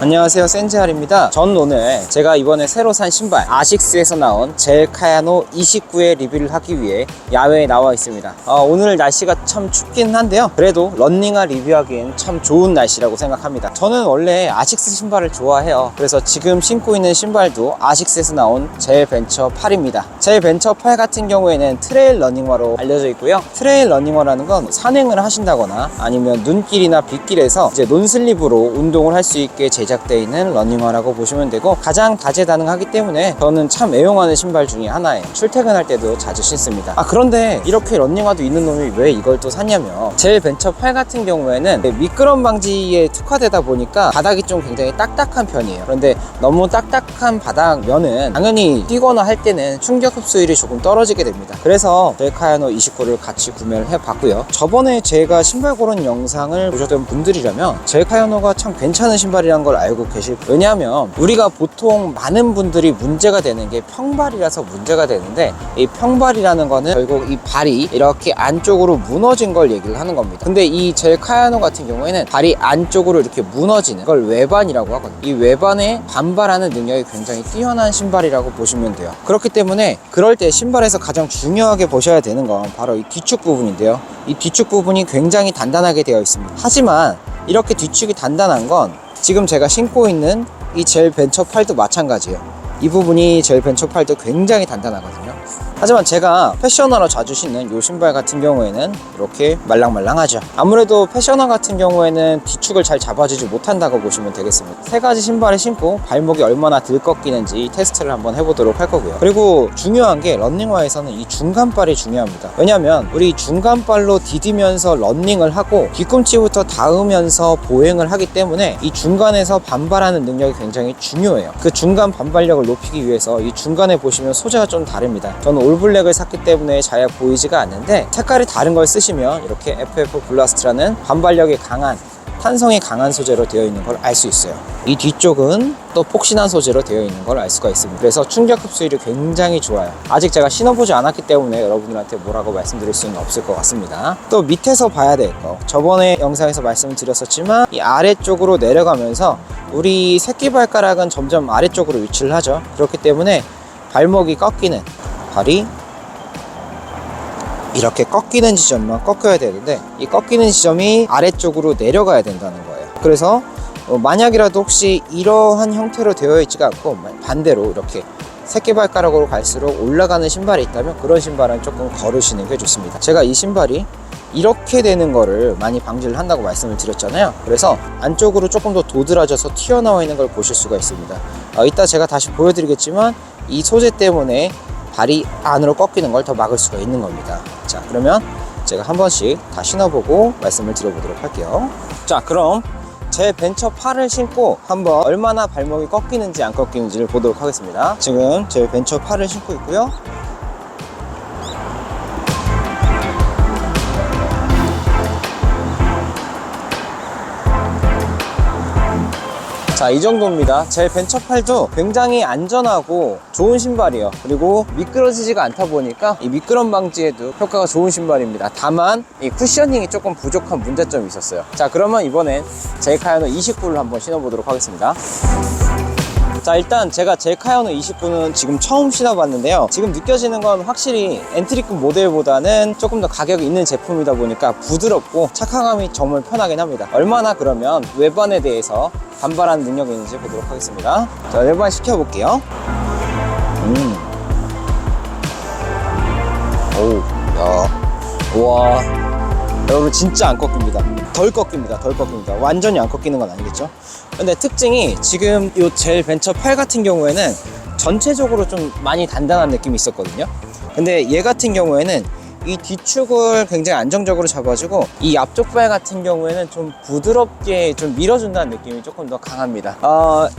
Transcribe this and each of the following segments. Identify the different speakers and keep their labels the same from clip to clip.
Speaker 1: 안녕하세요, 센지할입니다. 전 오늘 제가 이번에 새로 산 신발 아식스에서 나온 젤 카야노 29의 리뷰를 하기 위해 야외에 나와 있습니다. 오늘 날씨가 참 춥긴 한데요, 그래도 런닝화 리뷰하기엔 참 좋은 날씨라고 생각합니다. 저는 원래 아식스 신발을 좋아해요. 그래서 지금 신고 있는 신발도 아식스에서 나온 젤 벤처 8입니다. 젤 벤처 8 같은 경우에는 트레일 러닝화로 알려져 있고요. 트레일 러닝화라는 건 산행을 하신다거나 아니면 눈길이나 빗길에서 이제 논슬립으로 운동을 할 수 있게 제작되어 있는 러닝화라고 보시면 되고, 가장 다재다능하기 때문에 저는 참 애용하는 신발 중에 하나예요. 출퇴근할 때도 자주 신습니다. 그런데 이렇게 러닝화도 있는 놈이 왜 이걸 또 샀냐면, 젤 벤처 8 같은 경우에는 미끄럼 방지에 특화되다 보니까 바닥이 좀 굉장히 딱딱한 편이에요. 그런데 너무 딱딱한 바닥면은 당연히 뛰거나 할 때는 충격 흡수율이 조금 떨어지게 됩니다. 그래서 젤 카야노 29를 같이 구매를 해봤고요. 저번에 제가 신발 고른 영상을 보셨던 분들이라면 젤 카야노가 참 괜찮은 신발이라는 걸 알고 계실 거예요. 왜냐하면 우리가 보통 많은 분들이 문제가 되는 게 평발이라서 문제가 되는데, 이 평발이라는 거는 결국 이 발이 이렇게 안쪽으로 무너진 걸 얘기를 하는 겁니다. 근데 이 젤 카야노 같은 경우에는 발이 안쪽으로 이렇게 무너지는 걸 외반이라고 하거든요. 이 외반에 반발하는 능력이 굉장히 뛰어난 신발이라고 보시면 돼요. 그렇기 때문에 그럴 때 신발에서 가장 중요하게 보셔야 되는 건 바로 이 뒤축 부분인데요. 이 뒤축 부분이 굉장히 단단하게 되어 있습니다. 하지만 이렇게 뒤축이 단단한 건 지금 제가 신고 있는 이 젤 벤처 8도 마찬가지예요. 이 부분이 젤 벤처 8도 굉장히 단단하거든요. 하지만 제가 패셔너로 자주 신는 이 신발 같은 경우에는 이렇게 말랑말랑하죠. 아무래도 패셔너 같은 경우에는 뒤축을 잘 잡아주지 못한다고 보시면 되겠습니다. 세 가지 신발을 신고 발목이 얼마나 덜 꺾이는지 테스트를 한번 해보도록 할 거고요. 그리고 중요한 게 런닝화에서는 이 중간발이 중요합니다. 왜냐면 우리 중간발로 디디면서 런닝을 하고 뒤꿈치부터 닿으면서 보행을 하기 때문에 이 중간에서 반발하는 능력이 굉장히 중요해요. 그 중간 반발력을 높이기 위해서 이 중간에 보시면 소재가 좀 다릅니다. 저는 올블랙을 샀기 때문에 잘 보이지가 않는데, 색깔이 다른 걸 쓰시면 이렇게 FF 블라스트라는 반발력이 강한, 탄성이 강한 소재로 되어 있는 걸 알 수 있어요. 이 뒤쪽은 또 폭신한 소재로 되어 있는 걸 알 수가 있습니다. 그래서 충격 흡수율이 굉장히 좋아요. 아직 제가 신어보지 않았기 때문에 여러분들한테 뭐라고 말씀드릴 수는 없을 것 같습니다. 또 밑에서 봐야 될 거, 저번에 영상에서 말씀드렸었지만 이 아래쪽으로 내려가면서 우리 새끼발가락은 점점 아래쪽으로 위치를 하죠. 그렇기 때문에 발목이 꺾이는, 발이 이렇게 꺾이는 지점만 꺾여야 되는데, 이 꺾이는 지점이 아래쪽으로 내려가야 된다는 거예요. 그래서 만약이라도 혹시 이러한 형태로 되어 있지가 않고 반대로 이렇게 새끼발가락으로 갈수록 올라가는 신발이 있다면 그런 신발은 조금 걸으시는 게 좋습니다. 제가 이 신발이 이렇게 되는 거를 많이 방지를 한다고 말씀을 드렸잖아요. 그래서 안쪽으로 조금 더 도드라져서 튀어나와 있는 걸 보실 수가 있습니다. 이따 제가 다시 보여드리겠지만 이 소재 때문에 발이 안으로 꺾이는 걸 더 막을 수가 있는 겁니다. 자, 그러면 제가 한 번씩 다 신어보고 말씀을 드려보도록 할게요. 자, 그럼 제 벤처 8을 신고 한번 얼마나 발목이 꺾이는지 안 꺾이는지를 보도록 하겠습니다. 지금 제 벤처 8을 신고 있고요. 자, 이 정도입니다. 제 벤처 8도 굉장히 안전하고 좋은 신발이에요. 그리고 미끄러지지가 않다 보니까 이 미끄럼 방지에도 효과가 좋은 신발입니다. 다만 이 쿠셔닝이 조금 부족한 문제점이 있었어요. 자, 그러면 이번엔 젤 카야노 29를 한번 신어보도록 하겠습니다. 자, 일단 제가 젤 카야노 29는 지금 처음 신어봤는데요, 지금 느껴지는 건 확실히 엔트리급 모델보다는 조금 더 가격이 있는 제품이다 보니까 부드럽고 착화감이 정말 편하긴 합니다. 얼마나 그러면 외반에 대해서 반발하는 능력이 있는지 보도록 하겠습니다. 자, 외반 시켜볼게요. 오우, 야, 우와, 여러분 진짜 안 꺾입니다. 덜 꺾입니다. 덜 꺾입니다. 완전히 안 꺾이는 건 아니겠죠? 근데 특징이 지금 이 젤 벤처 8 같은 경우에는 전체적으로 좀 많이 단단한 느낌이 있었거든요. 근데 얘 같은 경우에는 이 뒤축을 굉장히 안정적으로 잡아주고, 이 앞쪽 발 같은 경우에는 좀 부드럽게 좀 밀어준다는 느낌이 조금 더 강합니다.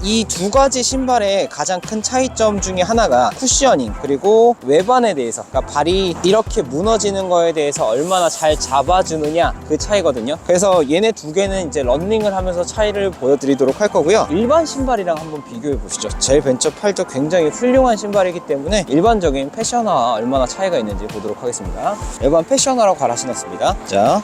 Speaker 1: 이 두 가지 신발의 가장 큰 차이점 중에 하나가 쿠셔닝, 그리고 외반에 대해서, 그러니까 발이 이렇게 무너지는 거에 대해서 얼마나 잘 잡아주느냐, 그 차이거든요. 그래서 얘네 두 개는 이제 런닝을 하면서 차이를 보여드리도록 할 거고요. 일반 신발이랑 한번 비교해 보시죠. 젤 벤처 8도 굉장히 훌륭한 신발이기 때문에 일반적인 패셔너와 얼마나 차이가 있는지 보도록 하겠습니다. 일반 패셔너라고 갈아 신었습니다. 자,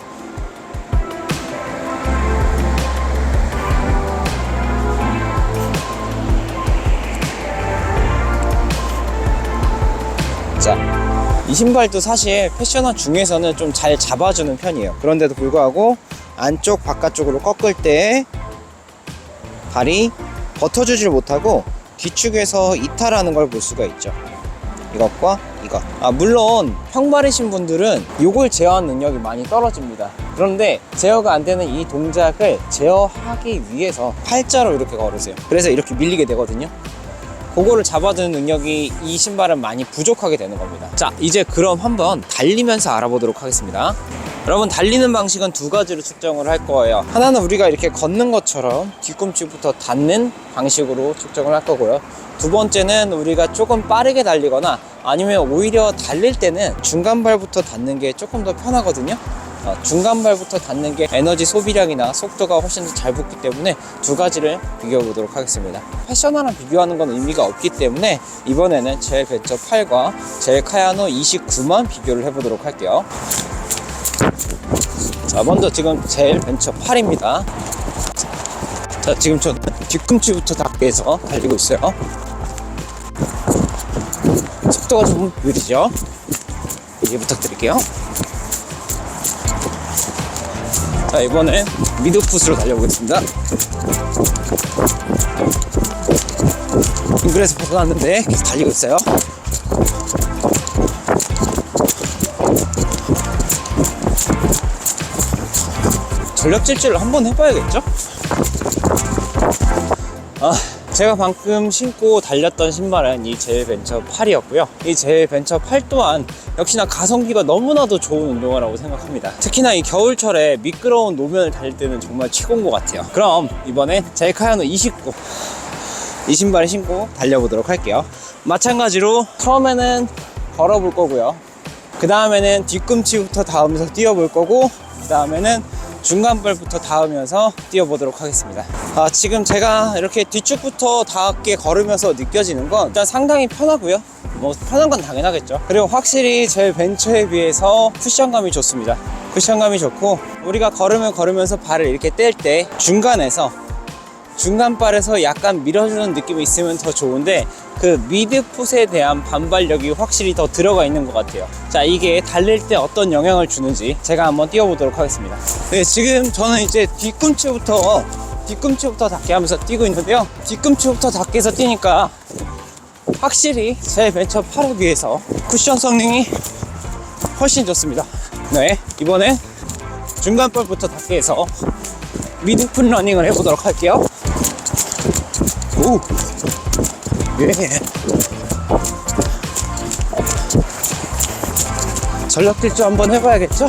Speaker 1: 자, 이 신발도 사실 패셔너 중에서는 좀 잘 잡아주는 편이에요. 그런데도 불구하고 안쪽 바깥쪽으로 꺾을 때 발이 버텨주질 못하고 뒤축에서 이탈하는 걸 볼 수가 있죠. 이것과 이것. 물론 평발이신 분들은 이걸 제어하는 능력이 많이 떨어집니다. 그런데 제어가 안 되는 이 동작을 제어하기 위해서 팔자로 이렇게 걸으세요. 그래서 이렇게 밀리게 되거든요. 그거를 잡아주는 능력이 이 신발은 많이 부족하게 되는 겁니다. 자, 이제 그럼 한번 달리면서 알아보도록 하겠습니다. 여러분, 달리는 방식은 두 가지로 측정을 할 거예요. 하나는 우리가 이렇게 걷는 것처럼 뒤꿈치부터 닿는 방식으로 측정을 할 거고요. 두 번째는 우리가 조금 빠르게 달리거나 아니면 오히려 달릴 때는 중간발부터 닿는 게 조금 더 편하거든요. 중간발부터 닿는 게 에너지 소비량이나 속도가 훨씬 더 잘 붙기 때문에 두 가지를 비교해 보도록 하겠습니다. 패셔너랑 비교하는 건 의미가 없기 때문에 이번에는 젤 벤처 8과 젤 카야노 29만 비교를 해보도록 할게요. 자, 먼저 지금 젤 벤처 8입니다. 자, 지금 저 뒤꿈치부터 닿게 해서 달리고 있어요. 속도가 좀 느리죠? 이해 부탁드릴게요. 자, 이번엔 미드풋으로 달려보겠습니다. 빙글에서 벗어났는데 계속 달리고 있어요. 전력 질주를 한번 해봐야겠죠? 제가 방금 신고 달렸던 신발은 이 젤 벤처 8이었고요. 이 젤 벤처 8 또한 역시나 가성비가 너무나도 좋은 운동화라고 생각합니다. 특히나 이 겨울철에 미끄러운 노면을 달릴 때는 정말 최고인 것 같아요. 그럼 이번엔 젤 카야노 29 이 신발을 신고 달려보도록 할게요. 마찬가지로 처음에는 걸어볼 거고요. 그 다음에는 뒤꿈치부터 닿으면서 뛰어볼 거고, 그 다음에는 중간발부터 닿으면서 뛰어보도록 하겠습니다. 지금 제가 이렇게 뒤쪽부터 닿게 걸으면서 느껴지는 건 일단 상당히 편하고요. 뭐 편한 건 당연하겠죠. 그리고 확실히 제 벤처에 비해서 쿠션감이 좋습니다. 쿠션감이 좋고, 우리가 걸으면서 발을 이렇게 뗄 때 중간발에서 약간 밀어주는 느낌이 있으면 더 좋은데, 그 미드풋에 대한 반발력이 확실히 더 들어가 있는 것 같아요. 자, 이게 달릴 때 어떤 영향을 주는지 제가 한번 뛰어보도록 하겠습니다. 네, 지금 저는 이제 뒤꿈치부터 닿게 하면서 뛰고 있는데요. 뒤꿈치부터 닿게 해서 뛰니까 확실히 제 벤처 8에 비해서 쿠션 성능이 훨씬 좋습니다. 네, 이번엔 중간발부터 닿게 해서 미드풋 러닝을 해보도록 할게요. 오! 예. 전력 질주 한번 해봐야겠죠?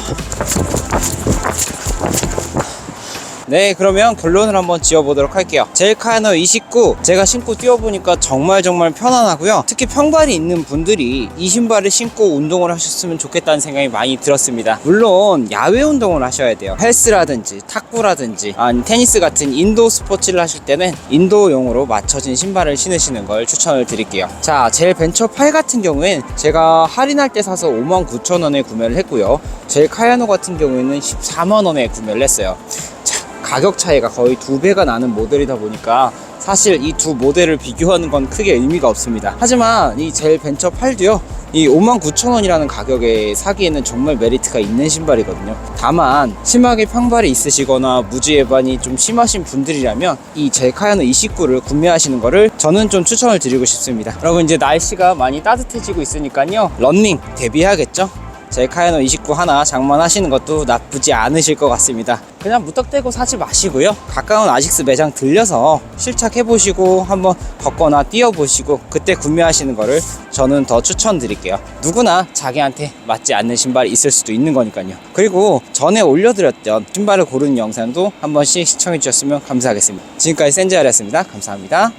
Speaker 1: 네, 그러면 결론을 한번 지어보도록 할게요. 젤 카야노 29 제가 신고 뛰어보니까 정말 편안하고요. 특히 평발이 있는 분들이 이 신발을 신고 운동을 하셨으면 좋겠다는 생각이 많이 들었습니다. 물론 야외 운동을 하셔야 돼요. 헬스라든지 탁구라든지 테니스 같은 인도 스포츠를 하실 때는 인도용으로 맞춰진 신발을 신으시는 걸 추천을 드릴게요. 자, 젤 벤처 8 같은 경우엔 제가 할인할 때 사서 59,000원에 구매를 했고요. 젤 카야노 같은 경우에는 14만원에 구매를 했어요. 가격 차이가 거의 2배가 나는 모델이다 보니까 사실 이 두 모델을 비교하는 건 크게 의미가 없습니다. 하지만 이 젤 벤처 8도요, 이 59,000원이라는 가격에 사기에는 정말 메리트가 있는 신발이거든요. 다만 심하게 평발이 있으시거나 무지해반이 좀 심하신 분들이라면 이 젤 카야노 29를 구매하시는 거를 저는 좀 추천을 드리고 싶습니다. 여러분, 이제 날씨가 많이 따뜻해지고 있으니까요, 러닝 대비해야겠죠? 젤 카야노 29 하나 장만하시는 것도 나쁘지 않으실 것 같습니다. 그냥 무턱대고 사지 마시고요, 가까운 아식스 매장 들려서 실착해보시고 한번 걷거나 뛰어보시고 그때 구매하시는 거를 저는 더 추천드릴게요. 누구나 자기한테 맞지 않는 신발이 있을 수도 있는 거니까요. 그리고 전에 올려드렸던 신발을 고르는 영상도 한 번씩 시청해주셨으면 감사하겠습니다. 지금까지 센즈알이었습니다. 감사합니다.